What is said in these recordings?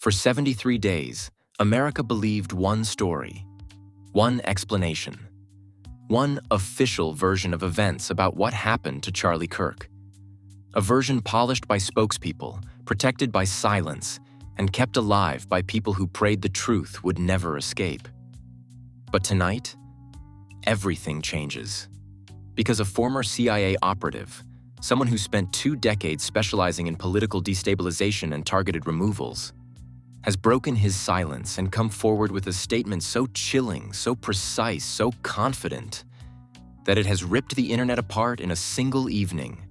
For 73 days, America believed one story, one explanation, one official version of events about what happened to Charlie Kirk. A version polished by spokespeople, protected by silence, and kept alive by people who prayed the truth would never escape. But tonight, everything changes. Because a former CIA operative, someone who spent 2 decades specializing in political destabilization and targeted removals, has broken his silence and come forward with a statement so chilling, so precise, so confident, that it has ripped the internet apart in a single evening.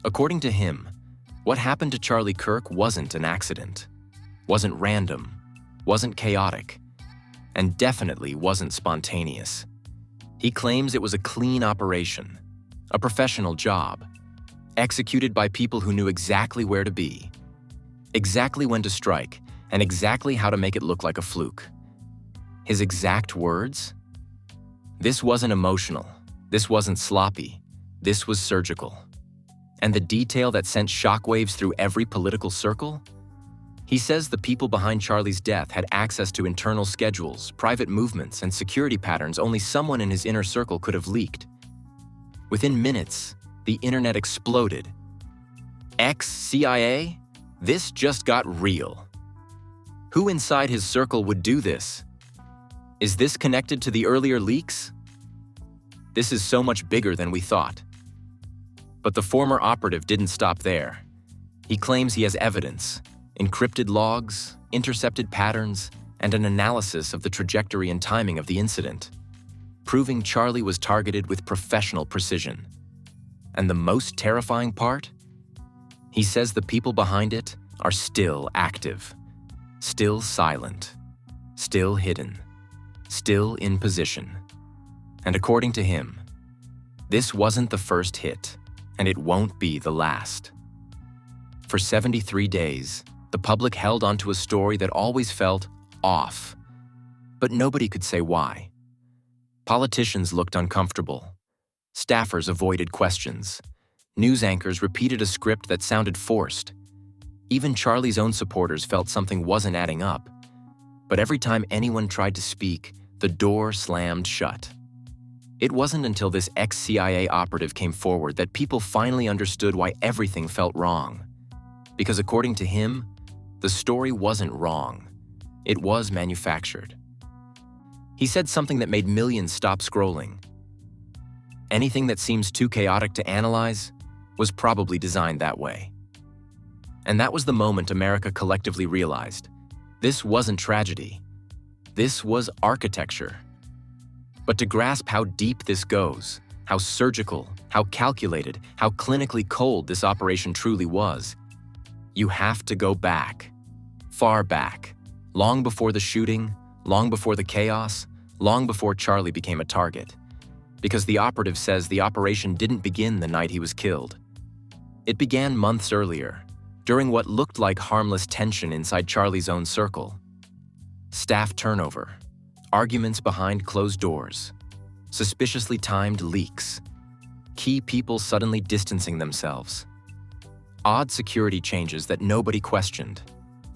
According to him, what happened to Charlie Kirk wasn't an accident, wasn't random, wasn't chaotic, and definitely wasn't spontaneous. He claims it was a clean operation, a professional job, executed by people who knew exactly where to be, exactly when to strike, and exactly how to make it look like a fluke. His exact words? This wasn't emotional, this wasn't sloppy, this was surgical. And the detail that sent shockwaves through every political circle? He says the people behind Charlie's death had access to internal schedules, private movements, and security patterns only someone in his inner circle could have leaked. Within minutes, the internet exploded. Ex-CIA? This just got real. Who inside his circle would do this? Is this connected to the earlier leaks? This is so much bigger than we thought. But the former operative didn't stop there. He claims he has evidence, encrypted logs, intercepted patterns, and an analysis of the trajectory and timing of the incident, proving Charlie was targeted with professional precision. And the most terrifying part? He says the people behind it are still active, still silent, still hidden, still in position. And according to him, this wasn't the first hit, and it won't be the last. For 73 days, the public held onto a story that always felt off, but nobody could say why. Politicians looked uncomfortable. Staffers avoided questions. News anchors repeated a script that sounded forced. Even Charlie's own supporters felt something wasn't adding up. But every time anyone tried to speak, the door slammed shut. It wasn't until this ex-CIA operative came forward that people finally understood why everything felt wrong. Because according to him, the story wasn't wrong. It was manufactured. He said something that made millions stop scrolling. Anything that seems too chaotic to analyze was probably designed that way. And that was the moment America collectively realized. This wasn't tragedy. This was architecture. But to grasp how deep this goes, how surgical, how calculated, how clinically cold this operation truly was, you have to go back, far back, long before the shooting, long before the chaos, long before Charlie became a target. Because the operative says the operation didn't begin the night he was killed. It began months earlier, during what looked like harmless tension inside Charlie's own circle. Staff turnover, arguments behind closed doors, suspiciously timed leaks, key people suddenly distancing themselves, odd security changes that nobody questioned,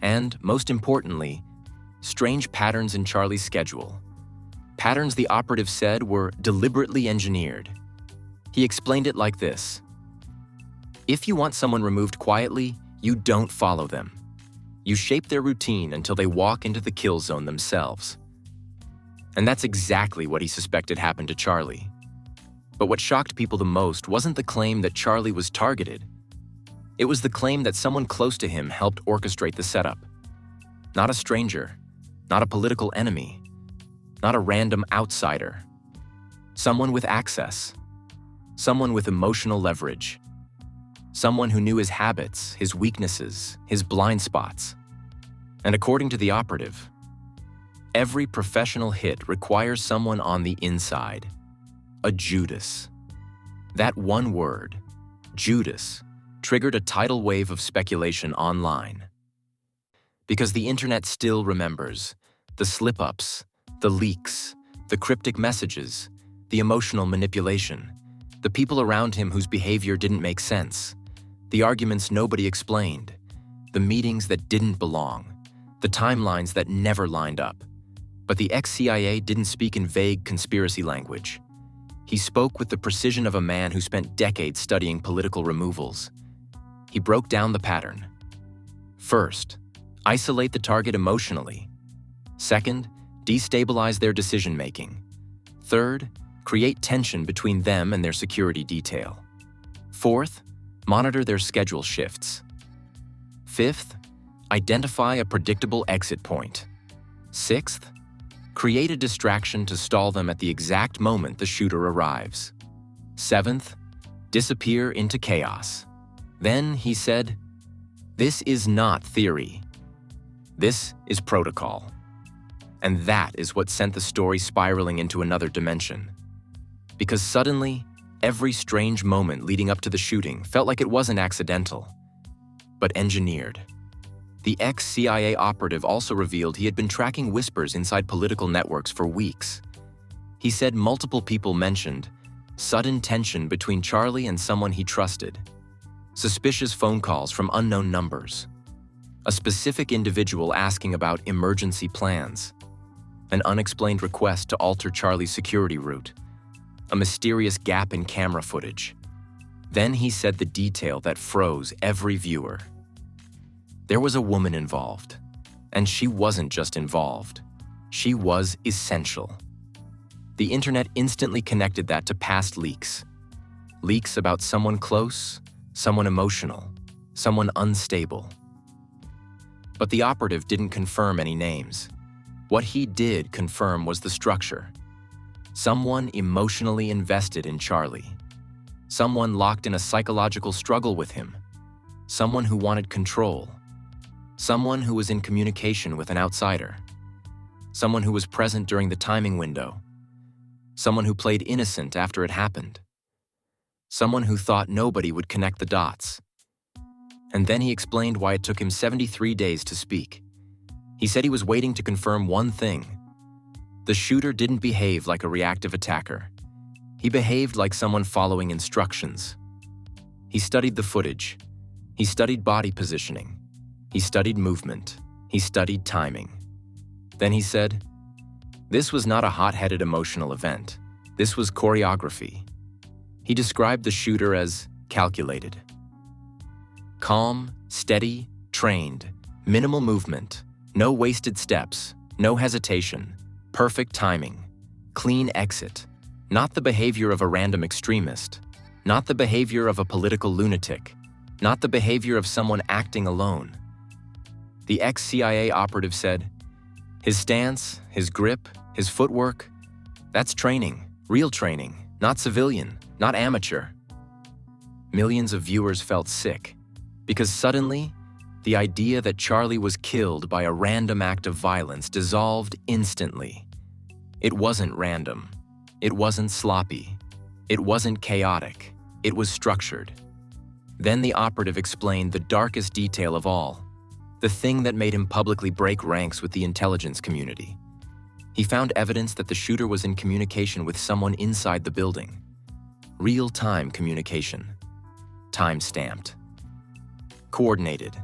and, most importantly, strange patterns in Charlie's schedule. Patterns the operative said were deliberately engineered. He explained it like this: if you want someone removed quietly, you don't follow them. You shape their routine until they walk into the kill zone themselves. And that's exactly what he suspected happened to Charlie. But what shocked people the most wasn't the claim that Charlie was targeted. It was the claim that someone close to him helped orchestrate the setup. Not a stranger, not a political enemy, not a random outsider. Someone with access, someone with emotional leverage, someone who knew his habits, his weaknesses, his blind spots. And according to the operative, every professional hit requires someone on the inside, a Judas. That one word, Judas, triggered a tidal wave of speculation online. Because the internet still remembers the slip-ups, the leaks, the cryptic messages, the emotional manipulation, the people around him whose behavior didn't make sense, the arguments nobody explained, the meetings that didn't belong, the timelines that never lined up. But the ex-CIA didn't speak in vague conspiracy language. He spoke with the precision of a man who spent decades studying political removals. He broke down the pattern. First, isolate the target emotionally. Second, destabilize their decision-making. Third, create tension between them and their security detail. Fourth, monitor their schedule shifts. Fifth, identify a predictable exit point. Sixth, create a distraction to stall them at the exact moment the shooter arrives. Seventh, disappear into chaos. Then he said, "This is not theory. This is protocol." And that is what sent the story spiraling into another dimension. Because suddenly, every strange moment leading up to the shooting felt like it wasn't accidental, but engineered. The ex-CIA operative also revealed he had been tracking whispers inside political networks for weeks. He said multiple people mentioned sudden tension between Charlie and someone he trusted, suspicious phone calls from unknown numbers, a specific individual asking about emergency plans, an unexplained request to alter Charlie's security route, a mysterious gap in camera footage. Then he said the detail that froze every viewer. There was a woman involved, and she wasn't just involved. She was essential. The internet instantly connected that to past leaks. Leaks about someone close, someone emotional, someone unstable. But the operative didn't confirm any names. What he did confirm was the structure. Someone emotionally invested in Charlie. Someone locked in a psychological struggle with him. Someone who wanted control. Someone who was in communication with an outsider. Someone who was present during the timing window. Someone who played innocent after it happened. Someone who thought nobody would connect the dots. And then he explained why it took him 73 days to speak. He said he was waiting to confirm one thing. The shooter didn't behave like a reactive attacker. He behaved like someone following instructions. He studied the footage. He studied body positioning. He studied movement. He studied timing. Then he said, "This was not a hot-headed emotional event. This was choreography." He described the shooter as calculated. Calm, steady, trained, minimal movement, no wasted steps, no hesitation, perfect timing, clean exit, not the behavior of a random extremist, not the behavior of a political lunatic, not the behavior of someone acting alone. The ex-CIA operative said, "His stance, his grip, his footwork, that's training, real training, not civilian, not amateur." Millions of viewers felt sick, because suddenly, the idea that Charlie was killed by a random act of violence dissolved instantly. It wasn't random. It wasn't sloppy. It wasn't chaotic. It was structured. Then the operative explained the darkest detail of all, the thing that made him publicly break ranks with the intelligence community. He found evidence that the shooter was in communication with someone inside the building. Real-time communication. Time-stamped. Coordinated.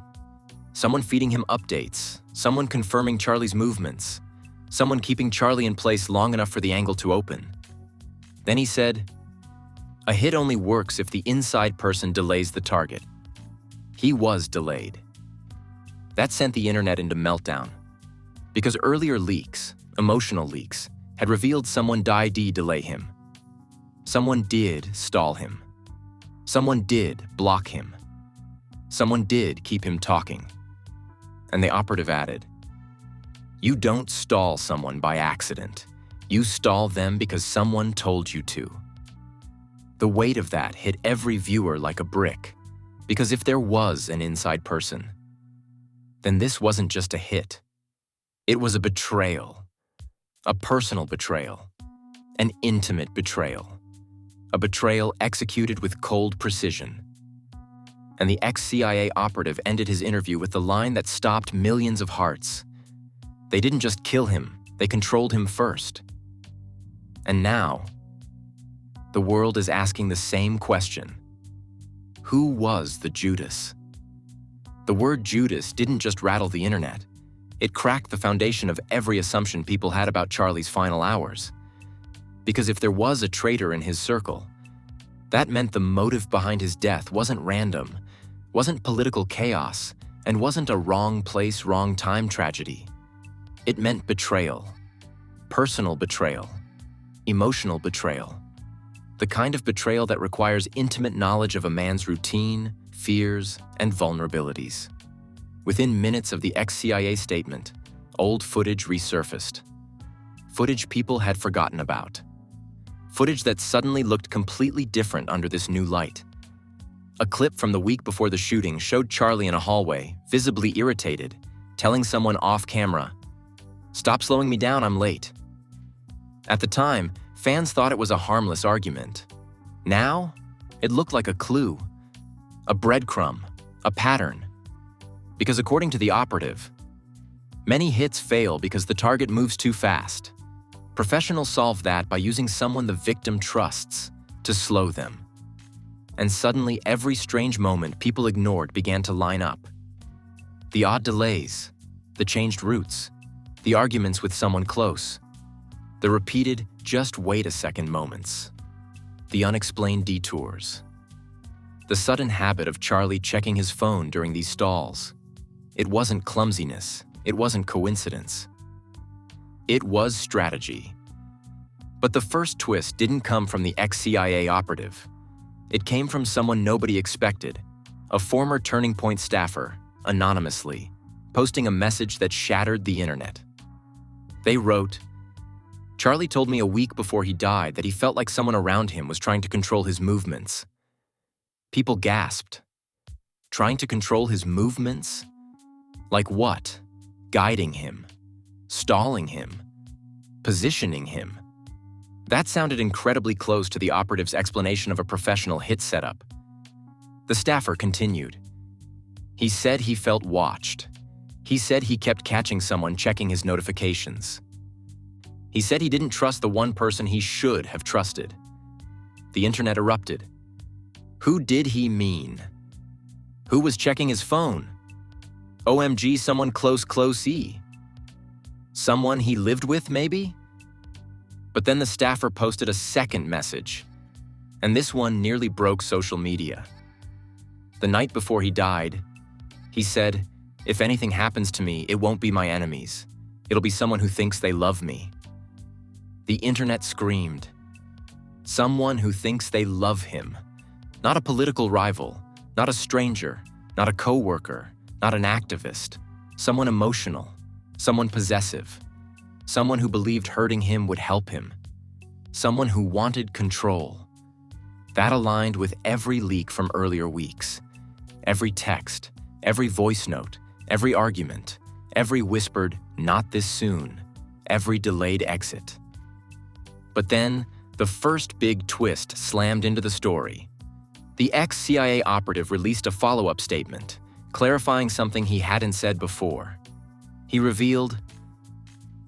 Someone feeding him updates, someone confirming Charlie's movements, someone keeping Charlie in place long enough for the angle to open. Then he said, "A hit only works if the inside person delays the target." He was delayed. That sent the internet into meltdown, because earlier leaks, emotional leaks, had revealed someone did delay him. Someone did stall him. Someone did block him. Someone did keep him talking. And the operative added, "You don't stall someone by accident. You stall them because someone told you to." The weight of that hit every viewer like a brick, because if there was an inside person, then this wasn't just a hit. It was a betrayal, a personal betrayal, an intimate betrayal, a betrayal executed with cold precision. And the ex-CIA operative ended his interview with the line that stopped millions of hearts. They didn't just kill him, they controlled him first. And now, the world is asking the same question. Who was the Judas? The word Judas didn't just rattle the internet. It cracked the foundation of every assumption people had about Charlie's final hours. Because if there was a traitor in his circle, that meant the motive behind his death wasn't random, wasn't political chaos, and wasn't a wrong place, wrong time tragedy. It meant betrayal. Personal betrayal. Emotional betrayal. The kind of betrayal that requires intimate knowledge of a man's routine, fears, and vulnerabilities. Within minutes of the ex-CIA statement, old footage resurfaced. Footage people had forgotten about. Footage that suddenly looked completely different under this new light. A clip from the week before the shooting showed Charlie in a hallway, visibly irritated, telling someone off camera, "Stop slowing me down, I'm late." At the time, fans thought it was a harmless argument. Now, it looked like a clue, a breadcrumb, a pattern. Because according to the operative, many hits fail because the target moves too fast. Professionals solve that by using someone the victim trusts to slow them. And suddenly, every strange moment people ignored began to line up. The odd delays, the changed routes, the arguments with someone close, the repeated "just wait a second" moments, the unexplained detours, the sudden habit of Charlie checking his phone during these stalls. It wasn't clumsiness, it wasn't coincidence. It was strategy. But the first twist didn't come from the ex-CIA operative. It came from someone nobody expected, a former Turning Point staffer, anonymously, posting a message that shattered the internet. They wrote, "Charlie told me a week before he died that he felt like someone around him was trying to control his movements." People gasped. Trying to control his movements? Like what? Guiding him? Stalling him? Positioning him? That sounded incredibly close to the operative's explanation of a professional hit setup. The staffer continued. He said he felt watched. He said he kept catching someone checking his notifications. He said he didn't trust the one person he should have trusted. The internet erupted. Who did he mean? Who was checking his phone? OMG, someone close-E. Someone he lived with, maybe? But then the staffer posted a second message, and this one nearly broke social media. The night before he died, he said, "If anything happens to me, it won't be my enemies. It'll be someone who thinks they love me." The internet screamed. Someone who thinks they love him. Not a political rival, not a stranger, not a coworker, not an activist. Someone emotional, someone possessive, someone who believed hurting him would help him, someone who wanted control. That aligned with every leak from earlier weeks. Every text, every voice note, every argument, every whispered, "not this soon," every delayed exit. But then, the first big twist slammed into the story. The ex-CIA operative released a follow-up statement, clarifying something he hadn't said before. He revealed,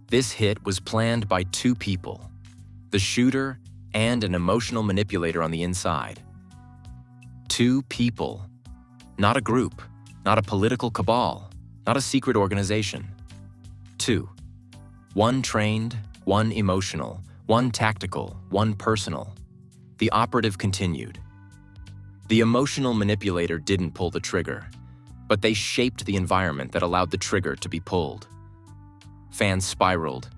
"This hit was planned by two people, the shooter and an emotional manipulator on the inside." Two people. Not a group, not a political cabal, not a secret organization. Two. One trained, one emotional, one tactical, one personal. The operative continued. The emotional manipulator didn't pull the trigger, but they shaped the environment that allowed the trigger to be pulled. Fans spiraled.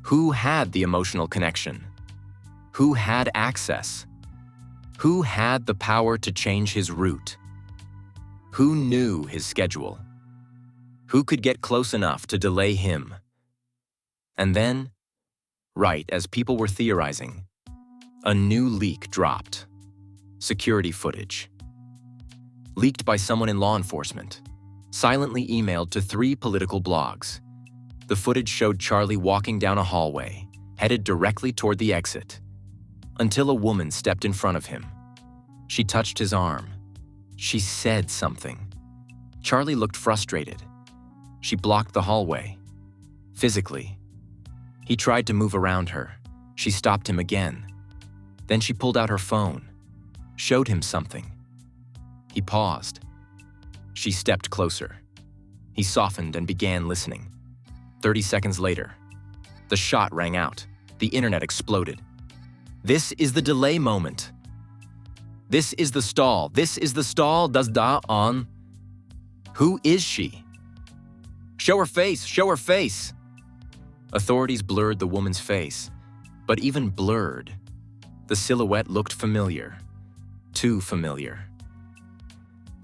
Who had the emotional connection? Who had access? Who had the power to change his route? Who knew his schedule? Who could get close enough to delay him? And then, right as people were theorizing, a new leak dropped. Security footage. Leaked by someone in law enforcement. Silently emailed to 3 political blogs. The footage showed Charlie walking down a hallway, headed directly toward the exit, until a woman stepped in front of him. She touched his arm. She said something. Charlie looked frustrated. She blocked the hallway. Physically. He tried to move around her. She stopped him again. Then she pulled out her phone, showed him something. He paused. She stepped closer. He softened and began listening. 30 seconds later, the shot rang out. The internet exploded. This is the delay moment. This is the stall. This is the stall. Does da on? Who is she? Show her face. Show her face. Authorities blurred the woman's face, but even blurred, the silhouette looked familiar. Too familiar.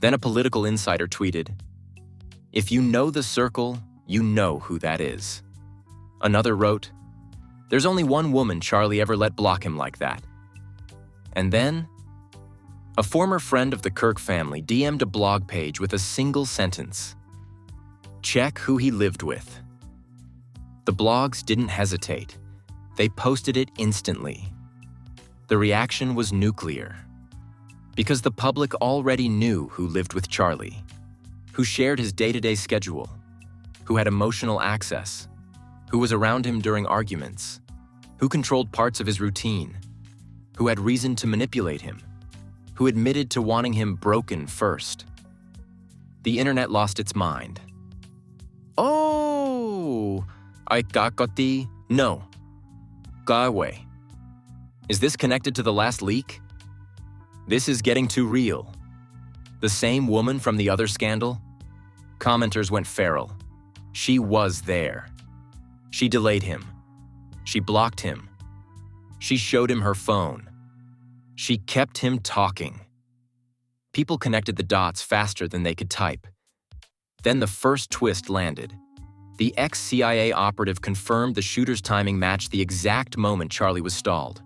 Then a political insider tweeted, "If you know the circle, you know who that is." Another wrote, "There's only one woman Charlie ever let block him like that." And then, a former friend of the Kirk family DM'd a blog page with a single sentence. Check who he lived with. The blogs didn't hesitate. They posted it instantly. The reaction was nuclear. Because the public already knew who lived with Charlie, who shared his day-to-day schedule, who had emotional access, who was around him during arguments, who controlled parts of his routine, who had reason to manipulate him, who admitted to wanting him broken first. The internet lost its mind. Oh, I got the no. Go away. Is this connected to the last leak? This is getting too real. The same woman from the other scandal? Commenters went feral. She was there. She delayed him. She blocked him. She showed him her phone. She kept him talking. People connected the dots faster than they could type. Then the first twist landed. The ex-CIA operative confirmed the shooter's timing matched the exact moment Charlie was stalled.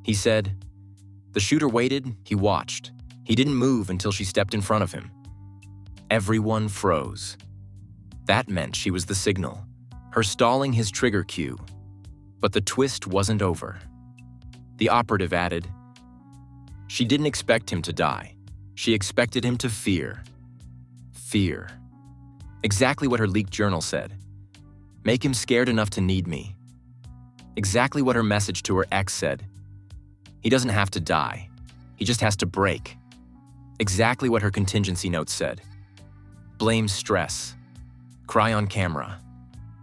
He said, "The shooter waited, he watched. He didn't move until she stepped in front of him." Everyone froze. That meant she was the signal, her stalling his trigger cue. But the twist wasn't over. The operative added, "She didn't expect him to die. She expected him to fear." Fear. Exactly what her leaked journal said. Make him scared enough to need me. Exactly what her message to her ex said. He doesn't have to die. He just has to break. Exactly what her contingency notes said. Blame stress. Cry on camera.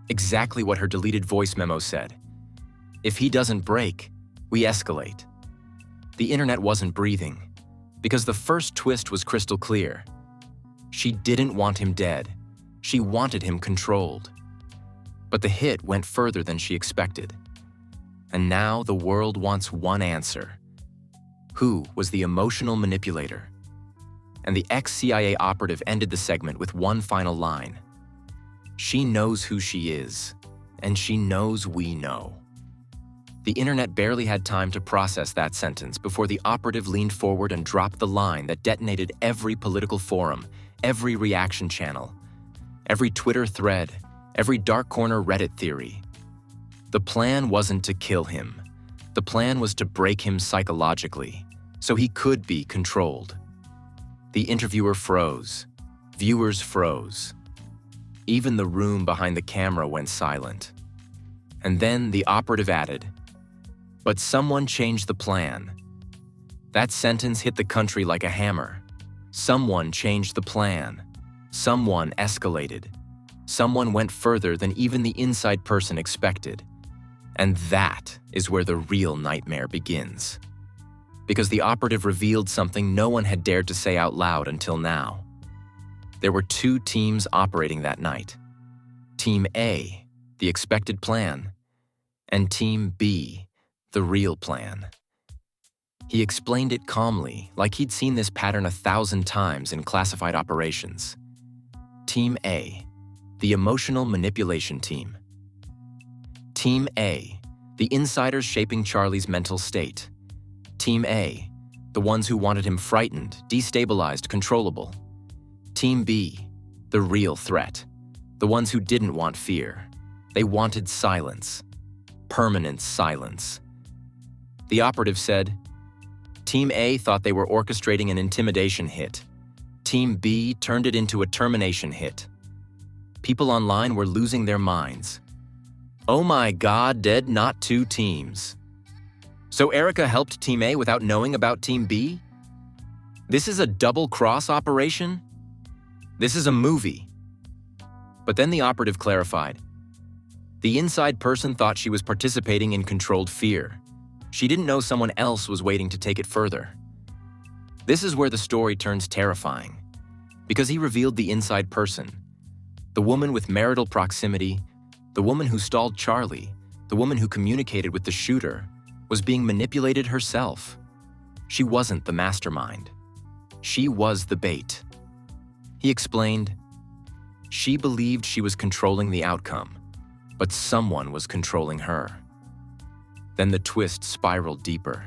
Exactly what her deleted voice memo said. If he doesn't break, we escalate. The internet wasn't breathing, because the first twist was crystal clear. She didn't want him dead. She wanted him controlled. But the hit went further than she expected. And now the world wants one answer. Who was the emotional manipulator? And the ex-CIA operative ended the segment with one final line. She knows who she is, and she knows we know. The internet barely had time to process that sentence before the operative leaned forward and dropped the line that detonated every political forum, every reaction channel, every Twitter thread, every dark corner Reddit theory. The plan wasn't to kill him. The plan was to break him psychologically, so he could be controlled. The interviewer froze. Viewers froze. Even the room behind the camera went silent. And then the operative added, "But someone changed the plan." That sentence hit the country like a hammer. Someone changed the plan. Someone escalated. Someone went further than even the inside person expected. And that is where the real nightmare begins. Because the operative revealed something no one had dared to say out loud until now. There were two teams operating that night. Team A, the expected plan, and Team B, the real plan. He explained it calmly, like he'd seen this pattern 1,000 times in classified operations. Team A, the emotional manipulation team. Team A, the insiders shaping Charlie's mental state. Team A, the ones who wanted him frightened, destabilized, controllable. Team B, the real threat, the ones who didn't want fear. They wanted silence, permanent silence. The operative said, Team A thought they were orchestrating an intimidation hit. Team B turned it into a termination hit. People online were losing their minds. Oh my God, dead not two teams. So Erica helped Team A without knowing about Team B? This is a double-cross operation? This is a movie. But then the operative clarified. The inside person thought she was participating in controlled fear. She didn't know someone else was waiting to take it further. This is where the story turns terrifying, because he revealed the inside person, the woman with marital proximity, the woman who stalled Charlie, the woman who communicated with the shooter, was being manipulated herself. She wasn't the mastermind. She was the bait. He explained, she believed she was controlling the outcome, but someone was controlling her. Then the twist spiraled deeper.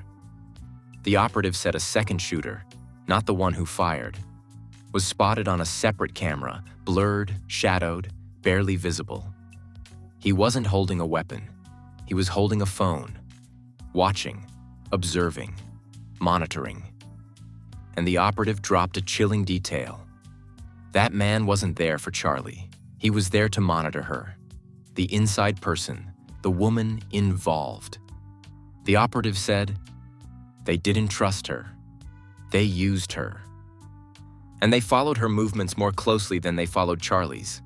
The operative said a second shooter, not the one who fired, was spotted on a separate camera, blurred, shadowed, barely visible. He wasn't holding a weapon. He was holding a phone, watching, observing, monitoring. And the operative dropped a chilling detail. That man wasn't there for Charlie. He was there to monitor her. The inside person, the woman involved. The operative said, they didn't trust her. They used her. And they followed her movements more closely than they followed Charlie's.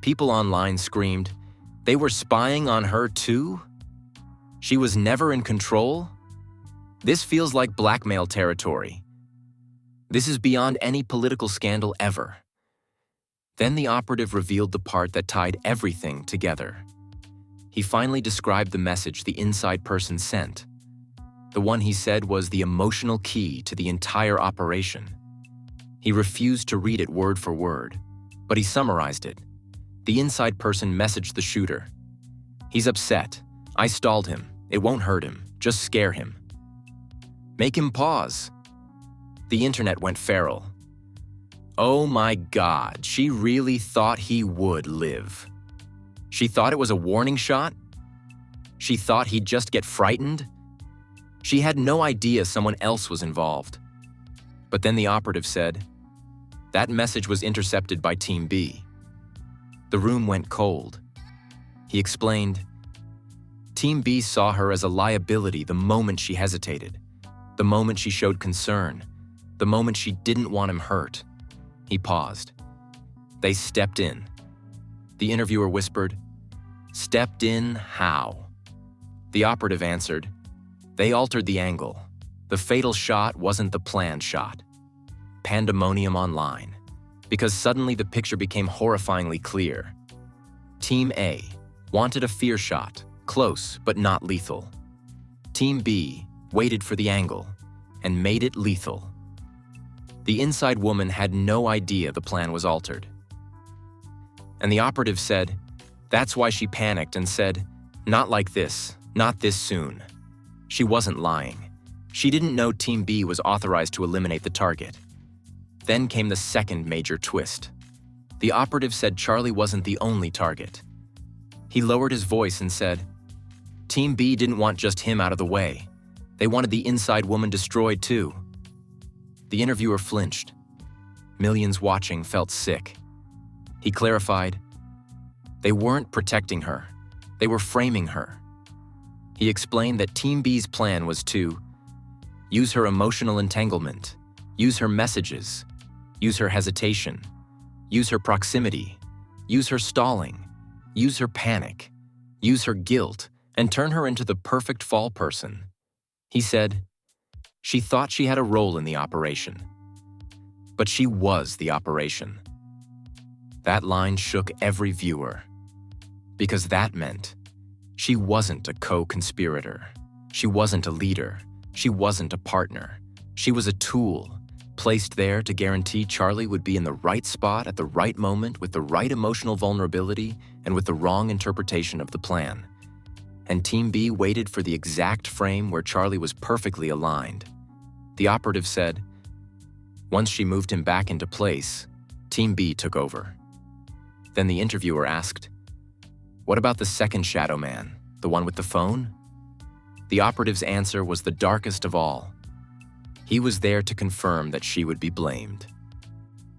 People online screamed, they were spying on her too? She was never in control? This feels like blackmail territory. This is beyond any political scandal ever. Then the operative revealed the part that tied everything together. He finally described the message the inside person sent. The one he said was the emotional key to the entire operation. He refused to read it word for word, but he summarized it. The inside person messaged the shooter. He's upset. I stalled him. It won't hurt him. Just scare him. Make him pause. The internet went feral. Oh my God, she really thought he would live. She thought it was a warning shot? She thought he'd just get frightened? She had no idea someone else was involved. But then the operative said, that message was intercepted by Team B. The room went cold. He explained, Team B saw her as a liability the moment she hesitated, the moment she showed concern, the moment she didn't want him hurt. He paused. They stepped in. The interviewer whispered, stepped in how? The operative answered, they altered the angle. The fatal shot wasn't the planned shot. Pandemonium online, because suddenly the picture became horrifyingly clear. Team A wanted a fear shot, close but not lethal. Team B waited for the angle and made it lethal. The inside woman had no idea the plan was altered. And the operative said, that's why she panicked and said, not like this, not this soon. She wasn't lying. She didn't know Team B was authorized to eliminate the target. Then came the second major twist. The operative said Charlie wasn't the only target. He lowered his voice and said, Team B didn't want just him out of the way. They wanted the inside woman destroyed too. The interviewer flinched. Millions watching felt sick. He clarified, they weren't protecting her. They were framing her. He explained that Team B's plan was to use her emotional entanglement, use her messages, use her hesitation, use her proximity, use her stalling, use her panic, use her guilt, and turn her into the perfect fall person. He said, she thought she had a role in the operation, but she was the operation. That line shook every viewer, because that meant she wasn't a co-conspirator. She wasn't a leader. She wasn't a partner. She was a tool, placed there to guarantee Charlie would be in the right spot at the right moment with the right emotional vulnerability and with the wrong interpretation of the plan. And Team B waited for the exact frame where Charlie was perfectly aligned. The operative said, once she moved him back into place, Team B took over. Then the interviewer asked, what about the second shadow man, the one with the phone? The operative's answer was the darkest of all. He was there to confirm that she would be blamed.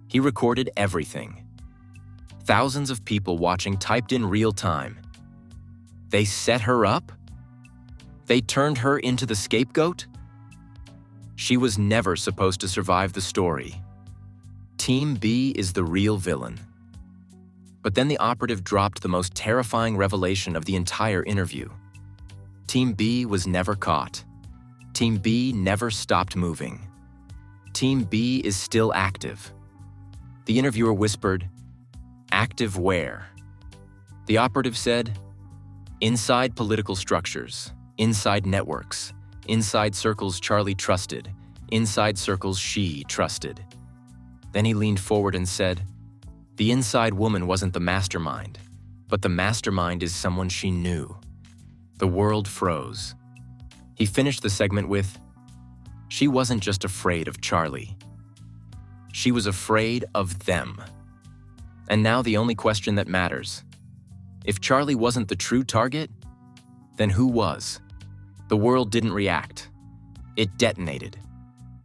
He recorded everything. Thousands of people watching typed in real time. They set her up? They turned her into the scapegoat? She was never supposed to survive the story. Team B is the real villain. But then the operative dropped the most terrifying revelation of the entire interview. Team B was never caught. Team B never stopped moving. Team B is still active. The interviewer whispered, "Active where?" The operative said, "Inside political structures, inside networks, inside circles Charlie trusted, inside circles she trusted." Then he leaned forward and said, "The inside woman wasn't the mastermind, but the mastermind is someone she knew." The world froze. He finished the segment with, "She wasn't just afraid of Charlie. She was afraid of them." And now the only question that matters. If Charlie wasn't the true target, then who was? The world didn't react. It detonated.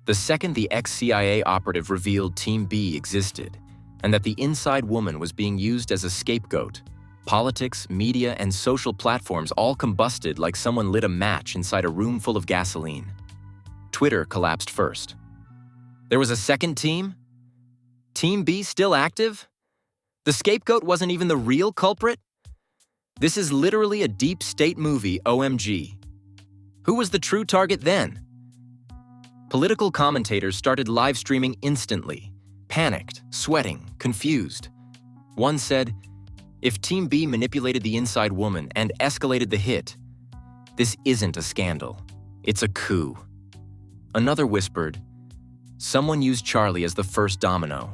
The second the ex-CIA operative revealed Team B existed, and that the inside woman was being used as a scapegoat, politics, media, and social platforms all combusted like someone lit a match inside a room full of gasoline. Twitter collapsed first. There was a second team? Team B still active? The scapegoat wasn't even the real culprit? This is literally a deep state movie, OMG. Who was the true target then? Political commentators started live streaming instantly, panicked, sweating, confused. One said, "If Team B manipulated the inside woman and escalated the hit, this isn't a scandal, it's a coup." Another whispered, "Someone used Charlie as the first domino."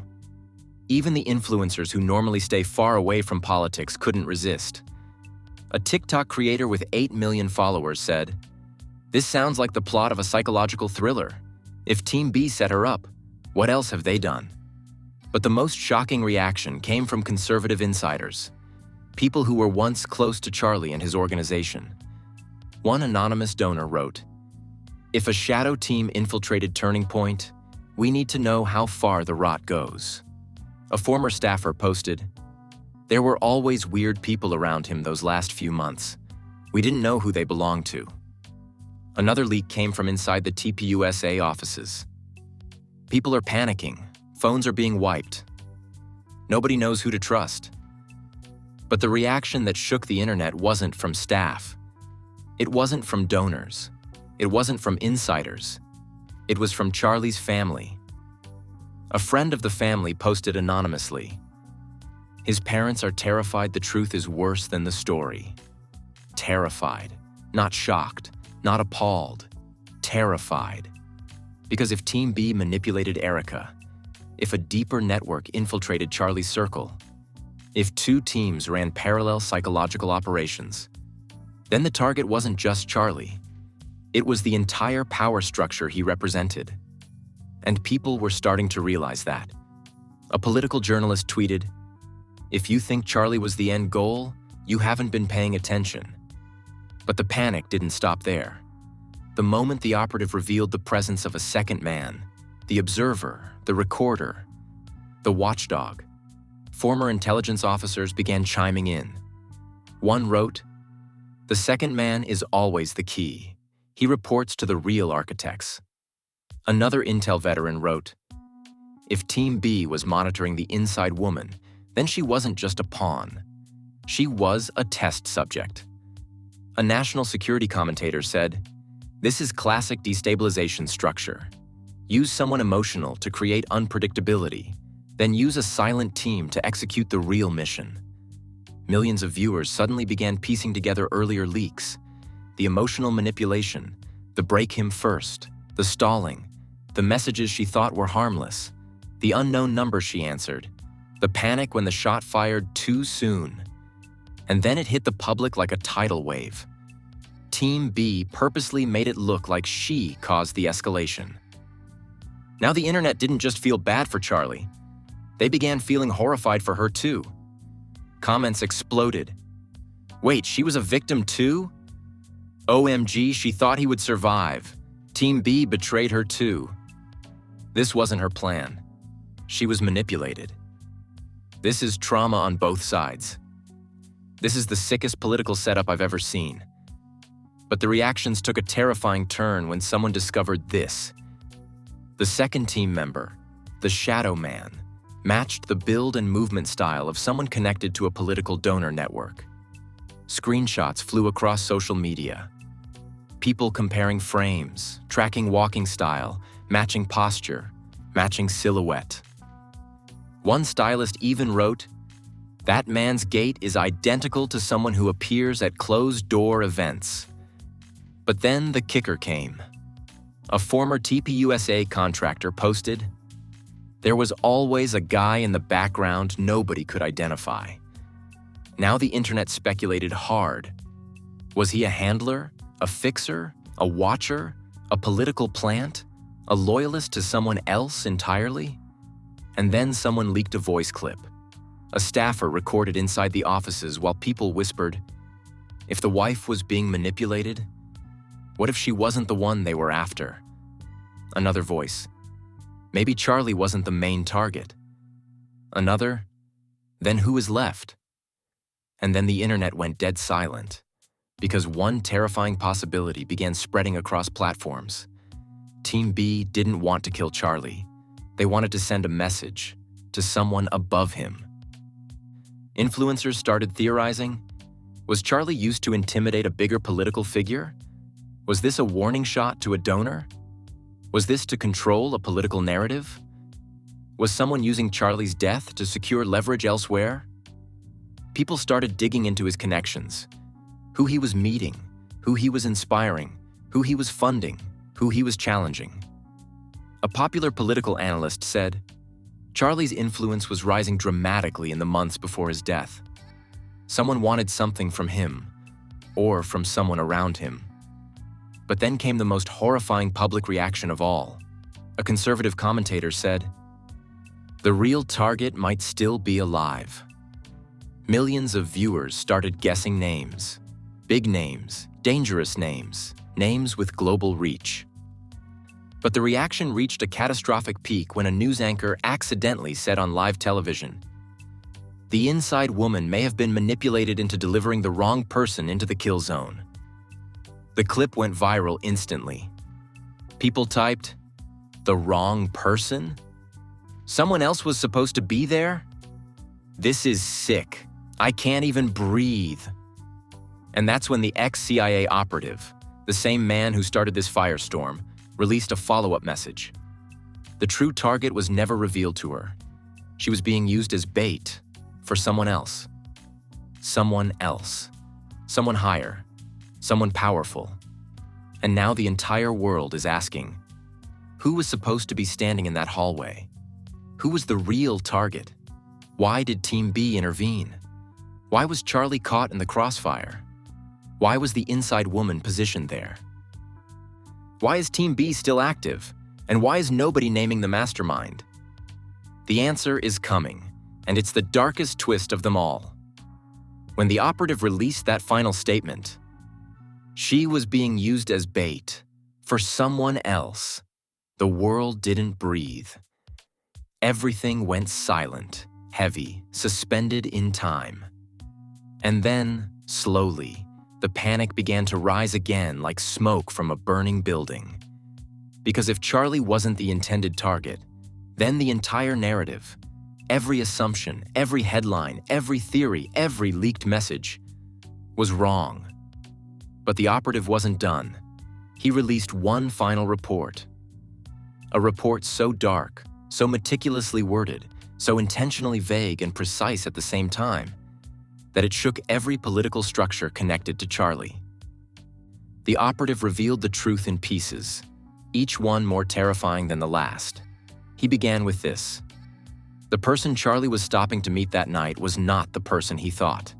Even the influencers who normally stay far away from politics couldn't resist. A TikTok creator with 8 million followers said, "This sounds like the plot of a psychological thriller. If Team B set her up, what else have they done?" But the most shocking reaction came from conservative insiders, people who were once close to Charlie and his organization. One anonymous donor wrote, "If a shadow team infiltrated Turning Point, we need to know how far the rot goes." A former staffer posted, "There were always weird people around him those last few months. We didn't know who they belonged to." Another leak came from inside the TPUSA offices. People are panicking. Phones are being wiped. Nobody knows who to trust. But the reaction that shook the internet wasn't from staff. It wasn't from donors. It wasn't from insiders. It was from Charlie's family. A friend of the family posted anonymously, "His parents are terrified the truth is worse than the story." Terrified, not shocked, not appalled, terrified. Because if Team B manipulated Erica, if a deeper network infiltrated Charlie's circle, if two teams ran parallel psychological operations, then the target wasn't just Charlie. It was the entire power structure he represented. And people were starting to realize that. A political journalist tweeted, "If you think Charlie was the end goal, you haven't been paying attention." But the panic didn't stop there. The moment the operative revealed the presence of a second man, the observer, the recorder, the watchdog, former intelligence officers began chiming in. One wrote, "The second man is always the key. He reports to the real architects." Another Intel veteran wrote, "If Team B was monitoring the inside woman, then she wasn't just a pawn. She was a test subject." A national security commentator said, "This is classic destabilization structure. Use someone emotional to create unpredictability, then use a silent team to execute the real mission." Millions of viewers suddenly began piecing together earlier leaks, the emotional manipulation, the break him first, the stalling, the messages she thought were harmless, the unknown number she answered, the panic when the shot fired too soon. And then it hit the public like a tidal wave. Team B purposely made it look like she caused the escalation. Now the internet didn't just feel bad for Charlie. They began feeling horrified for her too. Comments exploded. "Wait, she was a victim too? OMG, she thought he would survive. Team B betrayed her too. This wasn't her plan. She was manipulated." This is trauma on both sides. This is the sickest political setup I've ever seen. But the reactions took a terrifying turn when someone discovered this. The second team member, the shadow man, matched the build and movement style of someone connected to a political donor network. Screenshots flew across social media. People comparing frames, tracking walking style, matching posture, matching silhouette. One stylist even wrote, "That man's gait is identical to someone who appears at closed-door events." But then the kicker came. A former TPUSA contractor posted, "There was always a guy in the background nobody could identify." Now the internet speculated hard. Was he a handler, a fixer, a watcher, a political plant, a loyalist to someone else entirely? And then someone leaked a voice clip. A staffer recorded inside the offices while people whispered, "If the wife was being manipulated, what if she wasn't the one they were after?" Another voice, "Maybe Charlie wasn't the main target." Another, "Then who is left?" And then the internet went dead silent, because one terrifying possibility began spreading across platforms. Team B didn't want to kill Charlie. They wanted to send a message to someone above him. Influencers started theorizing, was Charlie used to intimidate a bigger political figure? Was this a warning shot to a donor? Was this to control a political narrative? Was someone using Charlie's death to secure leverage elsewhere? People started digging into his connections, who he was meeting, who he was inspiring, who he was funding, who he was challenging. A popular political analyst said, Charlie's influence was rising dramatically in the months before his death. Someone wanted something from him, or from someone around him. But then came the most horrifying public reaction of all. A conservative commentator said, "The real target might still be alive." Millions of viewers started guessing names. Big names, dangerous names, names with global reach. But the reaction reached a catastrophic peak when a news anchor accidentally said on live television, "The inside woman may have been manipulated into delivering the wrong person into the kill zone." The clip went viral instantly. People typed, "The wrong person? Someone else was supposed to be there? This is sick. I can't even breathe." And that's when the ex-CIA operative, the same man who started this firestorm, released a follow-up message. The true target was never revealed to her. She was being used as bait for someone else. Someone else. Someone higher. Someone powerful. And now the entire world is asking, who was supposed to be standing in that hallway? Who was the real target? Why did Team B intervene? Why was Charlie caught in the crossfire? Why was the inside woman positioned there? Why is Team B still active? And why is nobody naming the mastermind? The answer is coming, and it's the darkest twist of them all. When the operative released that final statement, she was being used as bait for someone else. The world didn't breathe. Everything went silent, heavy, suspended in time. And then, slowly, the panic began to rise again like smoke from a burning building. Because if Charlie wasn't the intended target, then the entire narrative, every assumption, every headline, every theory, every leaked message was wrong. But the operative wasn't done. He released one final report. A report so dark, so meticulously worded, so intentionally vague and precise at the same time, that it shook every political structure connected to Charlie. The operative revealed the truth in pieces, each one more terrifying than the last. He began with this. The person Charlie was stopping to meet that night was not the person he thought.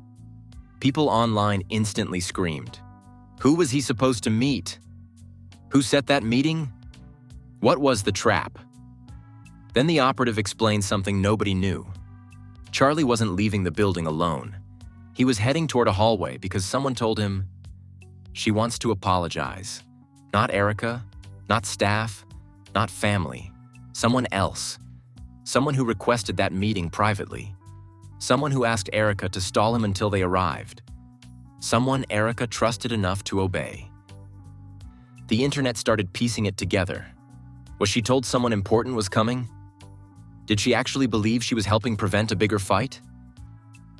People online instantly screamed, "Who was he supposed to meet? Who set that meeting? What was the trap?" Then the operative explained something nobody knew. Charlie wasn't leaving the building alone. He was heading toward a hallway because someone told him, "She wants to apologize. Not Erica, not staff, not family. Someone else. Someone who requested that meeting privately. Someone who asked Erica to stall him until they arrived. Someone Erica trusted enough to obey." The internet started piecing it together. Was she told someone important was coming? Did she actually believe she was helping prevent a bigger fight?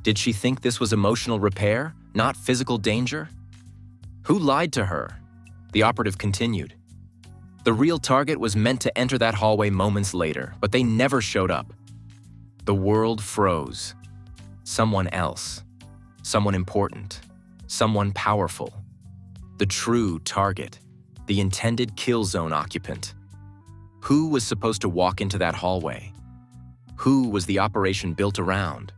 Did she think this was emotional repair, not physical danger? Who lied to her? The operative continued. The real target was meant to enter that hallway moments later, but they never showed up. The world froze. Someone else. Someone important. Someone powerful. The true target. The intended kill zone occupant. Who was supposed to walk into that hallway? Who was the operation built around?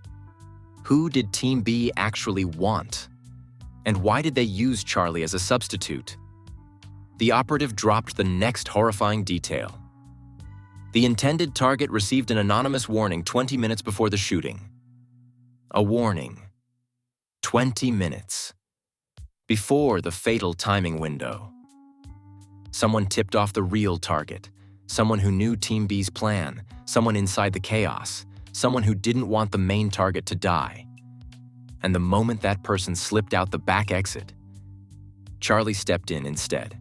Who did Team B actually want? And why did they use Charlie as a substitute? The operative dropped the next horrifying detail. The intended target received an anonymous warning 20 minutes before the shooting. A warning. 20 minutes. Before the fatal timing window. Someone tipped off the real target. Someone who knew Team B's plan. Someone inside the chaos. Someone who didn't want the main target to die. And the moment that person slipped out the back exit, Charlie stepped in instead.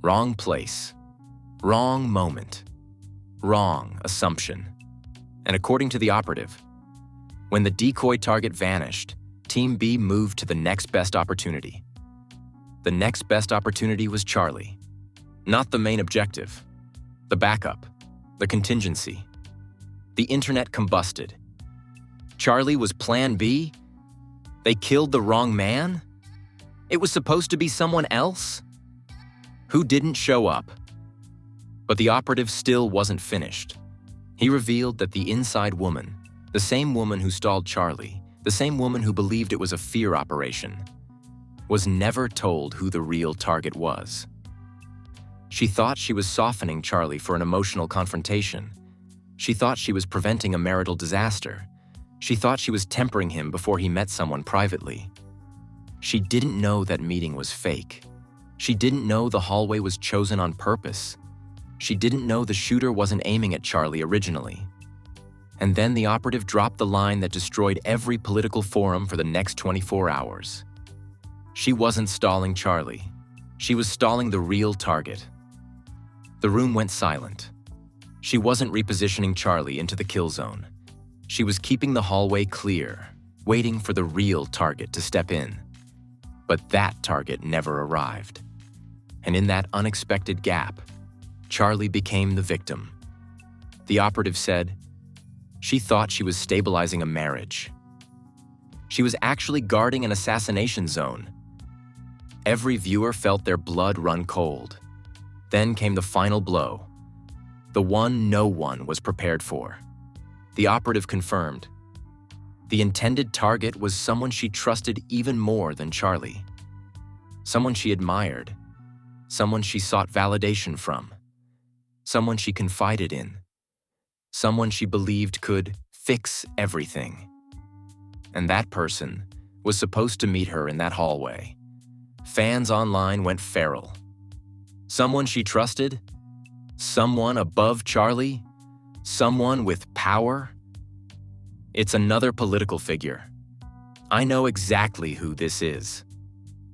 Wrong place. Wrong moment. Wrong assumption. And according to the operative, when the decoy target vanished, Team B moved to the next best opportunity. The next best opportunity was Charlie. Not the main objective. The backup. The contingency. The internet combusted. Charlie was plan B? They killed the wrong man? It was supposed to be someone else? Who didn't show up? But the operative still wasn't finished. He revealed that the inside woman, the same woman who stalled Charlie, the same woman who believed it was a fear operation, was never told who the real target was. She thought she was softening Charlie for an emotional confrontation. She thought she was preventing a marital disaster. She thought she was tempering him before he met someone privately. She didn't know that meeting was fake. She didn't know the hallway was chosen on purpose. She didn't know the shooter wasn't aiming at Charlie originally. And then the operative dropped the line that destroyed every political forum for the next 24 hours. She wasn't stalling Charlie. She was stalling the real target. The room went silent. She wasn't repositioning Charlie into the kill zone. She was keeping the hallway clear, waiting for the real target to step in. But that target never arrived. And in that unexpected gap, Charlie became the victim. The operative said, she thought she was stabilizing a marriage. She was actually guarding an assassination zone. Every viewer felt their blood run cold. Then came the final blow, the one no one was prepared for. The operative confirmed. The intended target was someone she trusted even more than Charlie. Someone she admired. Someone she sought validation from. Someone she confided in. Someone she believed could fix everything. And that person was supposed to meet her in that hallway. Fans online went feral. Someone she trusted? Someone above Charlie? Someone with power? It's another political figure. I know exactly who this is.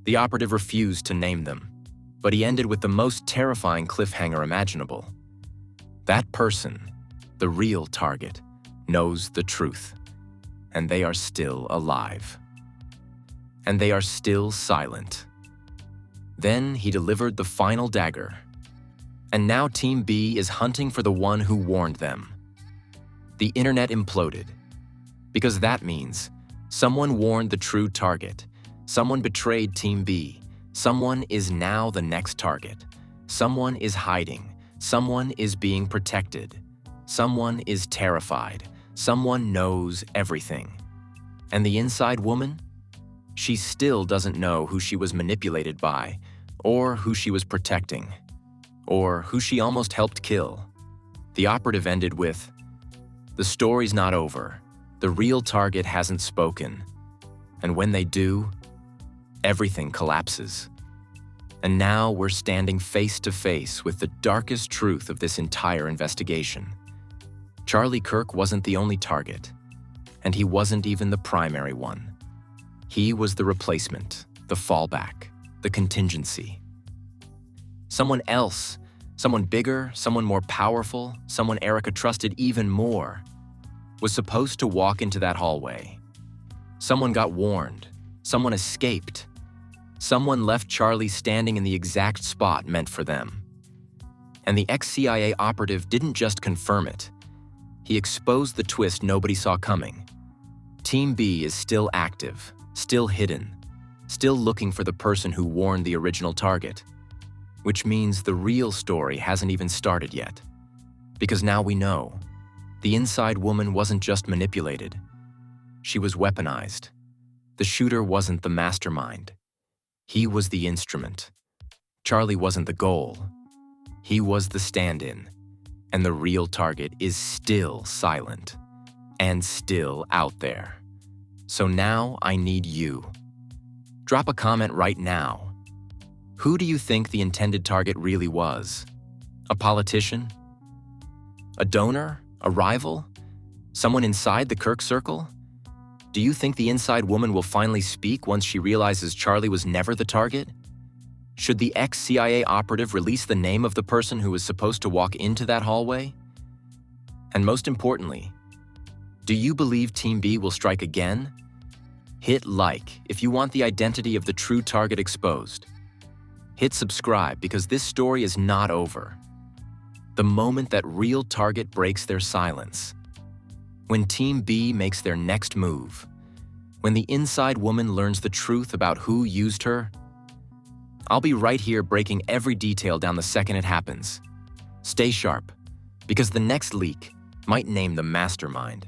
The operative refused to name them, but he ended with the most terrifying cliffhanger imaginable. That person, the real target, knows the truth, and they are still alive. And they are still silent. Then he delivered the final dagger. And now Team B is hunting for the one who warned them. The internet imploded. Because that means someone warned the true target. Someone betrayed Team B. Someone is now the next target. Someone is hiding. Someone is being protected. Someone is terrified. Someone knows everything. And the inside woman? She still doesn't know who she was manipulated by, or who she was protecting, or who she almost helped kill. The operative ended with, "The story's not over. The real target hasn't spoken. And when they do, everything collapses." And now we're standing face to face with the darkest truth of this entire investigation. Charlie Kirk wasn't the only target, and he wasn't even the primary one. He was the replacement, the fallback, the contingency. Someone Someone bigger, someone more powerful, someone Erica trusted even more, was supposed to walk into that hallway. Someone got warned. Someone escaped. Someone left Charlie standing in the exact spot meant for them. And the ex-CIA operative didn't just confirm it. He exposed the twist nobody saw coming. Team B is still active, still hidden, still looking for the person who warned the original target. Which means the real story hasn't even started yet. Because now we know, the inside woman wasn't just manipulated. She was weaponized. The shooter wasn't the mastermind. He was the instrument. Charlie wasn't the goal. He was the stand-in. And the real target is still silent and still out there. So now I need you. Drop a comment right now. Who do you think the intended target really was? A politician? A donor? A rival? Someone inside the Kirk circle? Do you think the inside woman will finally speak once she realizes Charlie was never the target? Should the ex-CIA operative release the name of the person who was supposed to walk into that hallway? And most importantly, do you believe Team B will strike again? Hit like if you want the identity of the true target exposed. Hit subscribe because this story is not over. The moment that real target breaks their silence. When Team B makes their next move. When the inside woman learns the truth about who used her. I'll be right here breaking every detail down the second it happens. Stay sharp, because the next leak might name the mastermind.